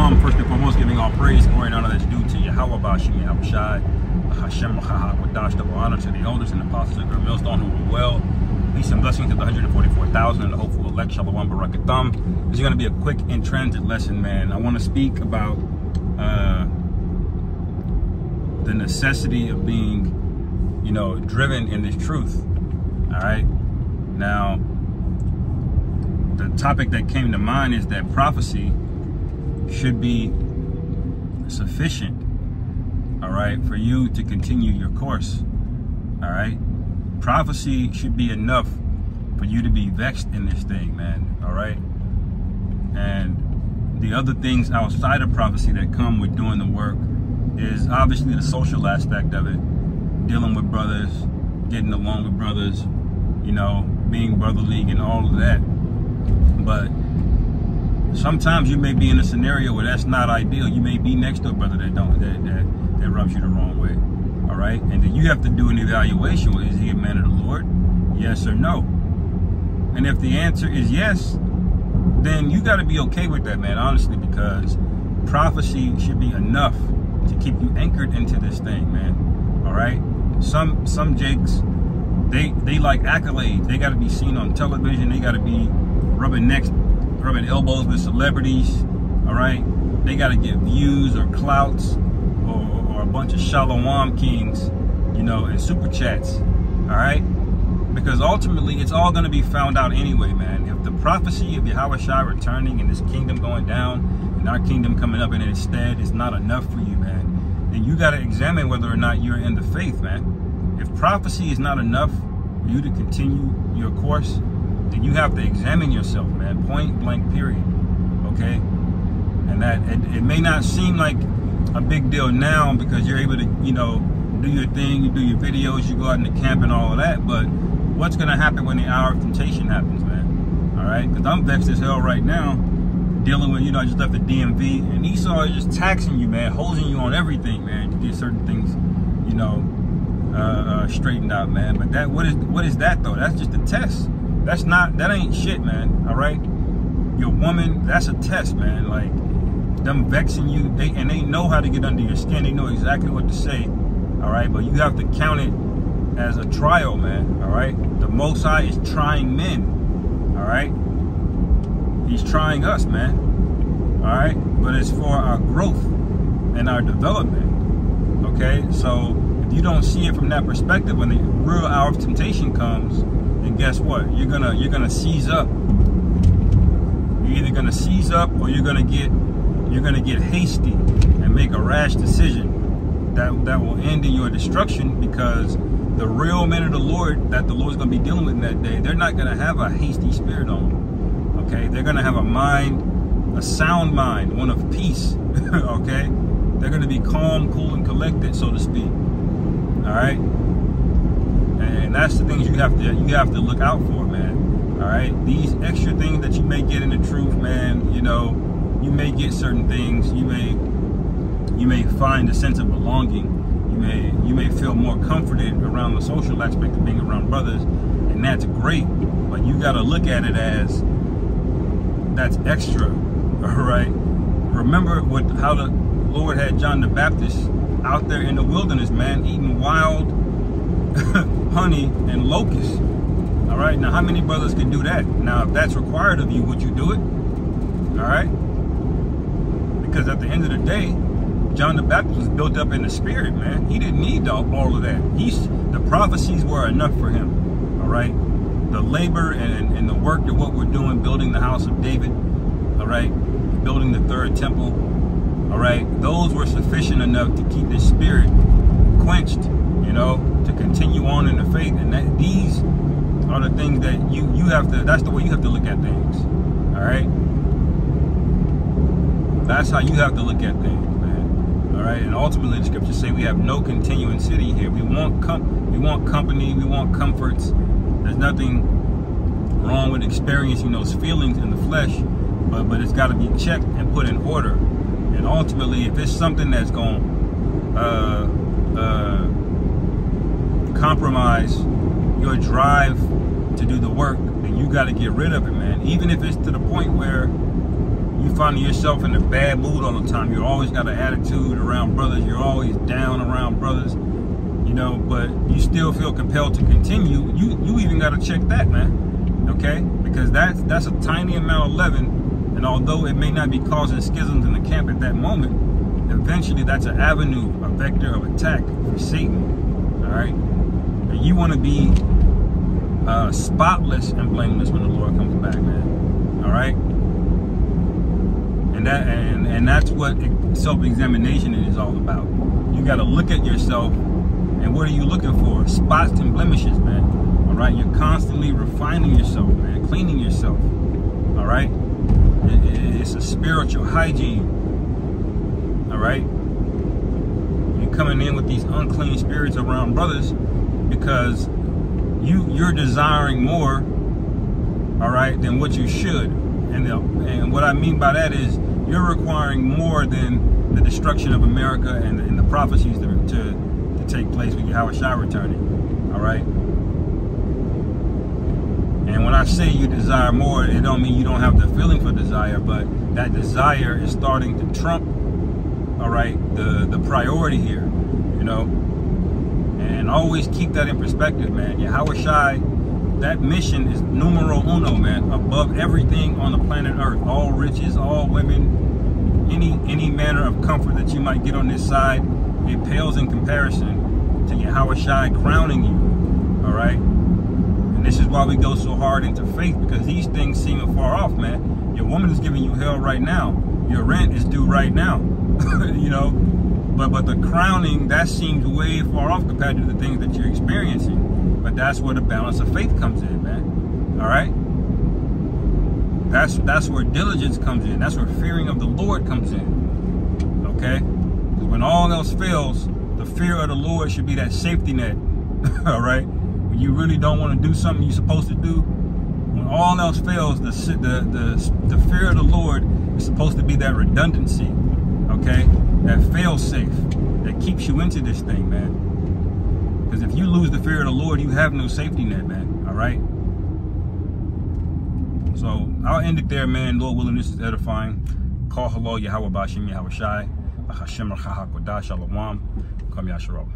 Shalom. First and foremost, giving all praise, glory, and honor that's due to Yahweh Bashim Yahushai, Hashem Wadash, double honor to the elders and apostles of the millstone who were well. Peace and blessings to the 144,000 and the hopeful elect. Shalom Barakatham. This is going to be a quick in transit lesson, man. I want to speak about the necessity of being, driven in this truth. All right. Now, the topic that came to mind is that prophecy should be sufficient, all right, for you to continue your course. All right. Prophecy should be enough for you to be vexed in this thing, man. All right. And the other things outside of prophecy that come with doing the work is obviously the social aspect of it, dealing with brothers, getting along with brothers, being brotherly and all of that. But sometimes you may be in a scenario where that's not ideal. You may be next to a brother that rubs you the wrong way. All right. And then you have to do an evaluation. Well, is he a man of the Lord? Yes or no? And if the answer is yes, then you got to be okay with that, man, honestly, because prophecy should be enough to keep you anchored into this thing, man. All right. Some jakes, they like accolades. They got to be seen on television. They got to be rubbing elbows with celebrities. All right. They got to get views or clouts or a bunch of Shalom kings, and super chats. All right. Because ultimately it's all going to be found out anyway, man. If the prophecy of Yahushua returning and this kingdom going down and our kingdom coming up in its stead is not enough for you, man, then you got to examine whether or not you're in the faith, man. If prophecy is not enough for you to continue your course, then you have to examine yourself, man. Point blank, period. Okay? And that it may not seem like a big deal now because you're able to, do your thing, you do your videos, you go out in the camp and all of that, but what's going to happen when the hour of temptation happens, man? All right? Because I'm vexed as hell right now, dealing with, I just left the DMV, and Esau is just taxing you, man, hosing you on everything, man, to get certain things, straightened out, man. But that, what is that, though? That's just a test. That ain't shit, man, all right? Your woman, that's a test, man. Like, them vexing you, they know how to get under your skin. They know exactly what to say, all right? But you have to count it as a trial, man, all right? The Most High is trying men, all right? He's trying us, man, all right? But it's for our growth and our development, okay? So if you don't see it from that perspective, when the real hour of temptation comes, then guess what? You're gonna seize up. You're either gonna seize up or you're gonna get hasty and make a rash decision that will end in your destruction, because the real men of the Lord that the Lord's going to be dealing with in that day, they're not going to have a hasty spirit on them, okay? They're going to have a sound mind, one of peace, okay? They're going to be calm, cool, and collected, so to speak, all right? And that's the things you have to look out for, man, all right? These extra things that you may get in the truth, man, you may get certain things, you may find a sense of belonging. You may feel more comforted around the social aspect of being around brothers, and that's great. But you got to look at it as that's extra, all right? Remember how the Lord had John the Baptist out there in the wilderness, man, eating wild honey and locusts. All right. Now, how many brothers can do that? Now, if that's required of you, would you do it? All right. Because at the end of the day, John the Baptist was built up in the spirit, man. He didn't need all of that. The prophecies were enough for him, all right? The labor and the work of what we're doing, building the house of David, all right? Building the third temple, all right? Those were sufficient enough to keep his spirit quenched, to continue on in the faith. And these are the things that you have to, that's the way you have to look at things, all right? That's how you have to look at things. All right, and ultimately the scriptures say we have no continuing city here. We want company, we want comforts. There's nothing wrong with experiencing those feelings in the flesh, but it's got to be checked and put in order. And ultimately, if it's something that's going to compromise your drive to do the work, then you got to get rid of it, man. Even if it's to the point where you find yourself in a bad mood all the time. You always got an attitude around brothers. You're always down around brothers, you know, but you still feel compelled to continue. You even got to check that, man, okay? Because that's a tiny amount of leaven, and although it may not be causing schisms in the camp at that moment, eventually that's an avenue, a vector of attack for Satan, all right? And you want to be spotless and blameless when the Lord comes back, man, all right? And that's what self-examination is all about. You got to look at yourself, and what are you looking for? Spots and blemishes, man. All right, you're constantly refining yourself, man, cleaning yourself. All right, it's a spiritual hygiene. All right, you're coming in with these unclean spirits around brothers because you're desiring more, all right, than what you should. And what I mean by that is you're requiring more than the destruction of America and the prophecies to take place with Yahweh Shai returning. All right. And when I say you desire more, it don't mean you don't have the feeling for desire, but that desire is starting to trump, all right, the priority here, you know. And always keep that in perspective, man. Yahweh Shai, that mission is numero uno, man, above everything on the planet Earth. All riches, all women, any manner of comfort that you might get on this side, it pales in comparison to Yahweh Shai crowning you, all right? And this is why we go so hard into faith, because these things seem far off, man. Your woman is giving you hell right now. Your rent is due right now, you know? But the crowning, that seems way far off compared to the things that you're experiencing. But that's where the balance of faith comes in, man. All right? That's where diligence comes in. That's where fearing of the Lord comes in. Okay? When all else fails, the fear of the Lord should be that safety net. All right? When you really don't want to do something you're supposed to do, when all else fails, the fear of the Lord is supposed to be that redundancy. Okay? That fail safe. That keeps you into this thing, man. Because if you lose the fear of the Lord, you have no safety net, man. All right? So I'll end it there, man. Lord willing, this is edifying. Call hello, Yahweh Bashim, Yahweh Shai. Hashem Shalom. Kam Yasharal.